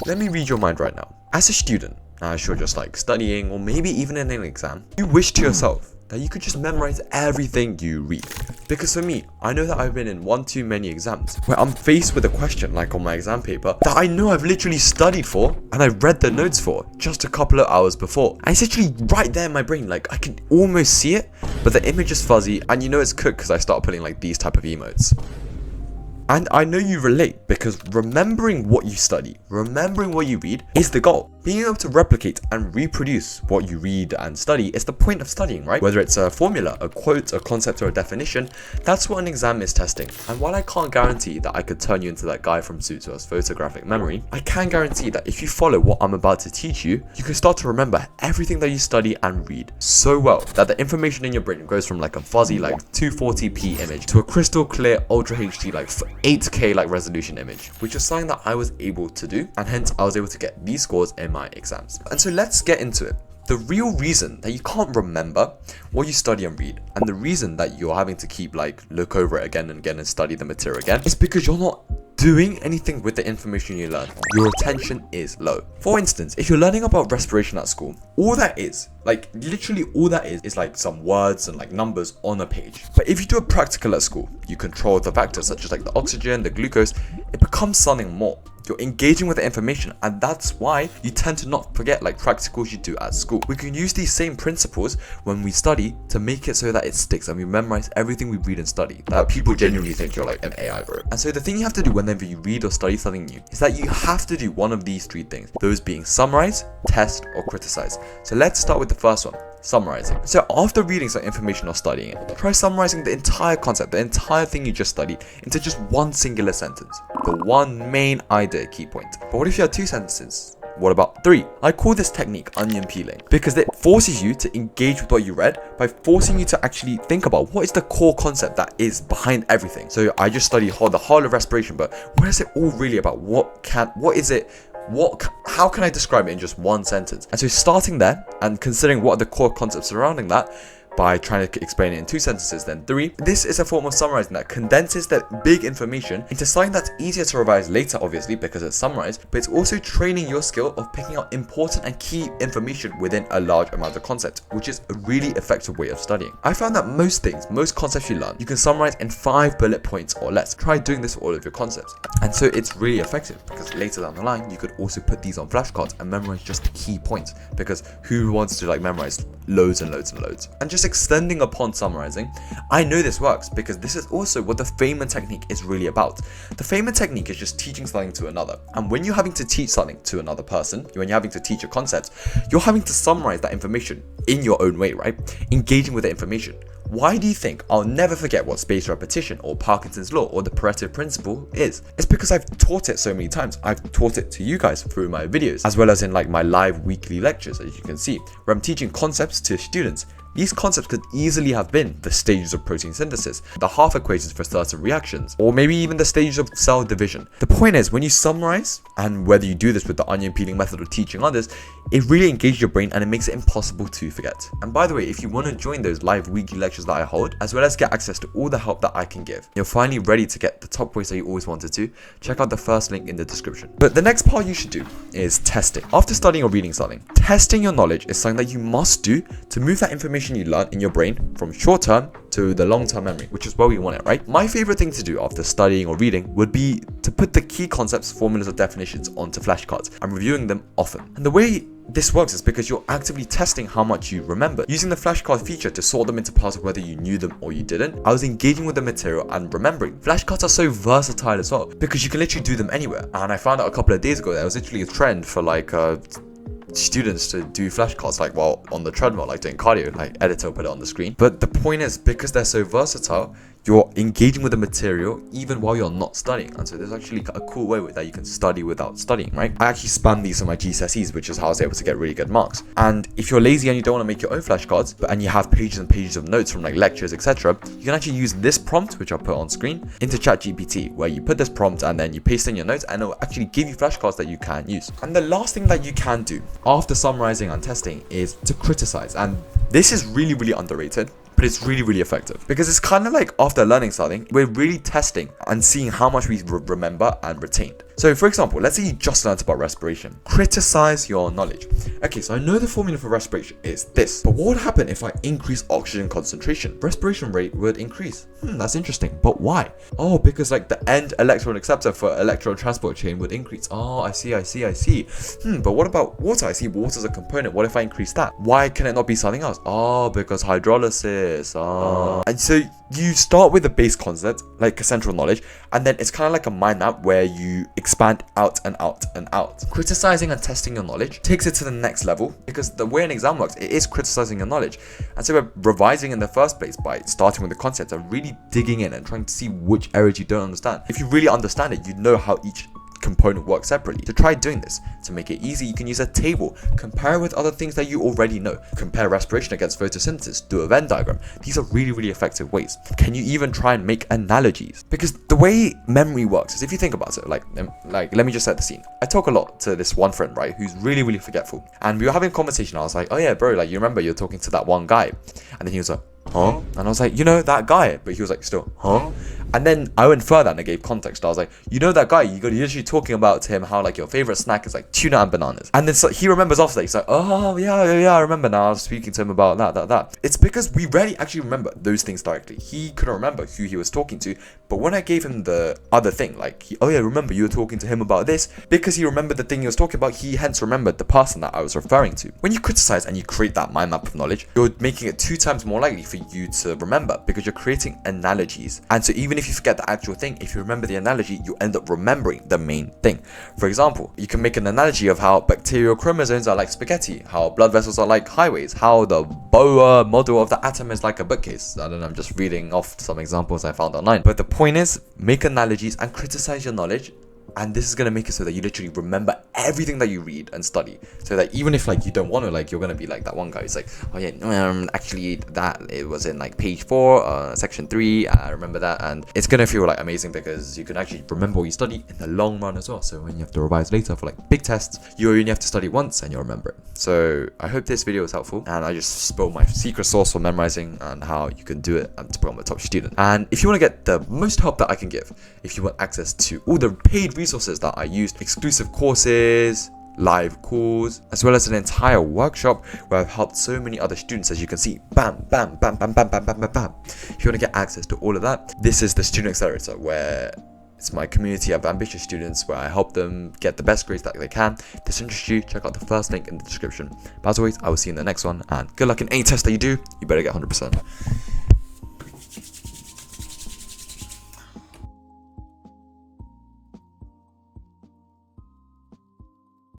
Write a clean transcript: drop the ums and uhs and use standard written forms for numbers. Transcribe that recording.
let me read your mind right now. As a student, as you're just like studying or maybe even in an exam, you wish to yourself that you could just memorize everything you read. Because for me, I know that I've been in one too many exams where I'm faced with a question like on my exam paper that I know I've literally studied for and I read the notes for just a couple of hours before. And it's literally right there in my brain, like I can almost see it, but the image is fuzzy and you know it's cooked because I start putting like these type of emotes. And I know you relate because remembering what you study, remembering what you read is the goal. Being able to replicate and reproduce what you read and study is the point of studying, right? Whether it's a formula, a quote, a concept, or a definition, that's what an exam is testing. And while I can't guarantee that I could turn you into that guy from Suits who has photographic memory, I can guarantee that if you follow what I'm about to teach you, you can start to remember everything that you study and read so well that the information in your brain goes from like a fuzzy like 240p image to a crystal clear Ultra HD like 8K like resolution image, which is something that I was able to do, and hence I was able to get these scores in my exams. And so let's get into it. The real reason that you can't remember what you study and read, and the reason that you're having to keep like look over it again and again and study the material again, is because you're not doing anything with the information you learn. Your attention is low. For instance, if you're learning about respiration at school, all that is, like literally all that is like some words and like numbers on a page. But if you do a practical at school, you control the factors such as like the oxygen, the glucose, it becomes something more. You're engaging with the information, and that's why you tend to not forget like practicals you do at school. We can use these same principles when we study to make it so that it sticks and we memorize everything we read and study, that people genuinely think you're like an AI bro. And so the thing you have to do whenever you read or study something new is that you have to do one of these three things, those being summarize, test, or criticize. So let's start with the first one, summarizing. So after reading some information or studying it, try summarizing the entire concept, the entire thing you just studied, into just one singular sentence, the one main idea key point. But what if you had two sentences? What about three? I call this technique onion peeling because it forces you to engage with what you read by forcing you to actually think about what is the core concept that is behind everything. So I just studied the whole of respiration, but what is it all really about? How can I describe it in just one sentence? And so starting there and considering what are the core concepts surrounding that by trying to explain it in two sentences, then three. This is a form of summarizing that condenses that big information into something that's easier to revise later, obviously, because it's summarized, but it's also training your skill of picking out important and key information within a large amount of concept, which is a really effective way of studying. I found that most concepts you learn, you can summarize in 5 bullet points or less. Try doing this for all of your concepts. And so it's really effective because later down the line, you could also put these on flashcards and memorize just the key points, because who wants to like memorize loads and loads and loads? And just extending upon summarizing, I know this works because this is also what the Feynman technique is really about. The Feynman technique is just teaching something to another. And when you're having to teach something to another person, when you're having to teach a concept, you're having to summarize that information in your own way, right? Engaging with the information. Why do you think I'll never forget what spaced repetition or Parkinson's law or the Pareto principle is? It's because I've taught it so many times. I've taught it to you guys through my videos, as well as in like my live weekly lectures, as you can see, where I'm teaching concepts to students. These concepts could easily have been the stages of protein synthesis, the half equations for certain reactions, or maybe even the stages of cell division. The point is, when you summarize, and whether you do this with the onion peeling method of teaching others, it really engages your brain and it makes it impossible to forget. And by the way, if you want to join those live weekly lectures that I hold, as well as get access to all the help that I can give, you're finally ready to get the top grades that you always wanted to, check out the first link in the description. But the next part you should do is testing. After studying or reading something, testing your knowledge is something that you must do to move that information you learn in your brain from short-term to the long-term memory, which is where we want it, right? My favorite thing to do after studying or reading would be to put the key concepts, formulas, or definitions onto flashcards and reviewing them often. And the way this works is because you're actively testing how much you remember. Using the flashcard feature to sort them into parts of whether you knew them or you didn't, I was engaging with the material and remembering. Flashcards are so versatile as well because you can literally do them anywhere. And I found out a couple of days ago that there was literally a trend for like students to do flashcards like while on the treadmill, like doing cardio, like editor put it on the screen. But the point is, because they're so versatile, you're engaging with the material even while you're not studying. And so there's actually a cool way that you can study without studying, right? I actually spammed these on my GCSEs, which is how I was able to get really good marks. And if you're lazy and you don't want to make your own flashcards, and you have pages and pages of notes from like lectures, etc., you can actually use this prompt, which I'll put on screen, into ChatGPT, where you put this prompt and then you paste in your notes and it'll actually give you flashcards that you can use. And the last thing that you can do after summarizing and testing is to criticize. And this is really, really underrated, but it's really, really effective because it's kind of like after learning something, we're really testing and seeing how much we remember and retained. So for example, let's say you just learned about respiration. Criticize your knowledge. Okay, so I know the formula for respiration is this, but what would happen if I increase oxygen concentration? Respiration rate would increase. That's interesting, but why? Oh, because like the end electron acceptor for electron transport chain would increase. Oh, I see. But what about water? I see water's a component. What if I increase that? Why can it not be something else? Oh, because hydrolysis. And so you start with the base concept, like central knowledge, and then it's kind of like a mind map where you expand out and out and out. Criticizing and testing your knowledge takes it to the next level because the way an exam works, it is criticizing your knowledge. And so we're revising in the first place by starting with the concepts and really digging in and trying to see which areas you don't understand. If you really understand it, you know how each component works separately. To try doing this, to make it easy, you can use a table, compare with other things that you already know, compare respiration against photosynthesis, do a Venn diagram. These are really, really effective ways. Can you even try and make analogies? Because the way memory works is, if you think about it, like let me just set the scene. I talk a lot to this one friend, right, who's really, really forgetful, and we were having a conversation. I was like, oh yeah, bro, like, you remember you're talking to that one guy? And then he was like, huh? And I was like, you know that guy? But he was like, still, huh? And then I went further and I gave context. I was like, you know that guy? You're literally talking about to him how like your favorite snack is like tuna and bananas. And then so he remembers after that. He's like, oh yeah, I remember now. I was speaking to him about that. It's because we rarely actually remember those things directly. He couldn't remember who he was talking to. But when I gave him the other thing, like, oh yeah, remember you were talking to him about this, because he remembered the thing he was talking about, he hence remembered the person that I was referring to. When you criticize and you create that mind map of knowledge, you're making it 2 times more likely for you to remember because you're creating analogies. And so even if you forget the actual thing, if you remember the analogy, you end up remembering the main thing. For example, you can make an analogy of how bacterial chromosomes are like spaghetti, how blood vessels are like highways, how the Bohr model of the atom is like a bookcase. I don't know, I'm just reading off some examples I found online. But the point is, make analogies and criticize your knowledge. And this is going to make it so that you literally remember everything that you read and study. So that even if like you don't want to, like, you're going to be like that one guy who's like, oh yeah, actually that it was in like page 4, section 3, I remember that. And it's going to feel like amazing because you can actually remember what you study in the long run as well. So when you have to revise later for like big tests, you only have to study once and you'll remember it. So I hope this video was helpful, and I just spilled my secret sauce for memorizing and how you can do it and to become a top student. And if you want to get the most help that I can give, if you want access to all the paid resources that I used, exclusive courses, live calls, as well as an entire workshop where I've helped so many other students, as you can see, bam, bam, bam, bam, bam, bam, bam, bam, bam. If you want to get access to all of that, this is the Student Accelerator, where it's my community of ambitious students where I help them get the best grades that they can. If this interests you, check out the first link in the description. But as always, I will see you in the next one, and good luck in any test that you do. You better get 100%.